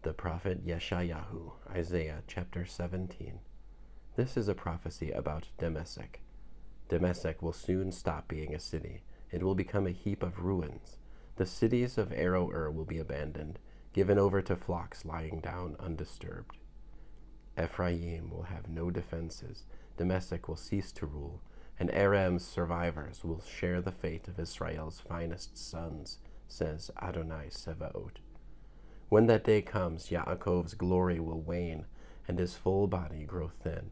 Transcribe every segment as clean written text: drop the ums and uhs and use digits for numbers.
The prophet Yesha'yahu, Isaiah chapter 17. This is a prophecy about Damascus. Damascus will soon stop being a city. It will become a heap of ruins. The cities of Aroer will be abandoned, given over to flocks lying down undisturbed. Ephraim will have no defenses. Damascus will cease to rule, and Aram's survivors will share the fate of Israel's finest sons, says Adonai Sevaot. When that day comes, Yaakov's glory will wane, and his full body grow thin,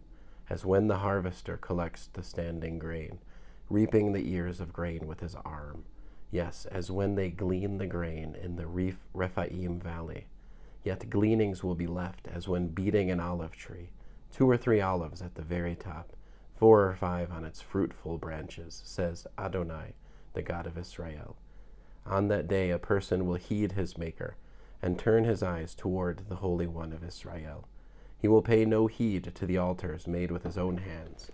as when the harvester collects the standing grain, reaping the ears of grain with his arm. Yes, as when they glean the grain in the Rephaim valley. Yet gleanings will be left, as when beating an olive tree, 2 or 3 olives at the very top, 4 or 5 on its fruitful branches, says Adonai, the God of Israel. On that day a person will heed his Maker, and turn his eyes toward the Holy One of Israel. He will pay no heed to the altars made with his own hands.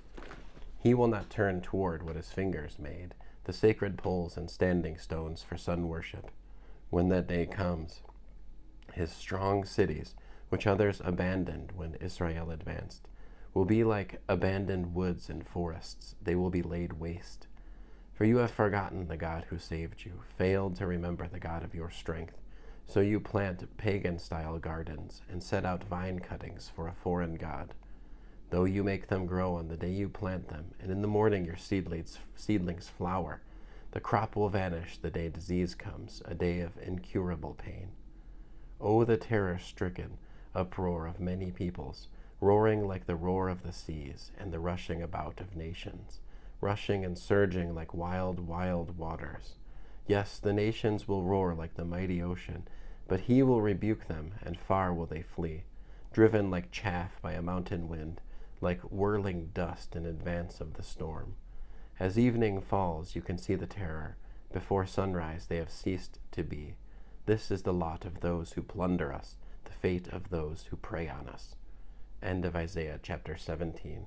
He will not turn toward what his fingers made, the sacred poles and standing stones for sun worship. When that day comes, his strong cities, which others abandoned when Israel advanced, will be like abandoned woods and forests. They will be laid waste. For you have forgotten the God who saved you, failed to remember the God of your strength. So you plant pagan-style gardens and set out vine cuttings for a foreign god. Though you make them grow on the day you plant them, and in the morning your seedlings flower, the crop will vanish the day disease comes, a day of incurable pain. Oh, the terror-stricken uproar of many peoples, roaring like the roar of the seas and the rushing about of nations, rushing and surging like wild, wild waters. Yes, the nations will roar like the mighty ocean, but he will rebuke them, and far will they flee, driven like chaff by a mountain wind, like whirling dust in advance of the storm. As evening falls, you can see the terror. Before sunrise, they have ceased to be. This is the lot of those who plunder us, the fate of those who prey on us. End of Isaiah chapter 17.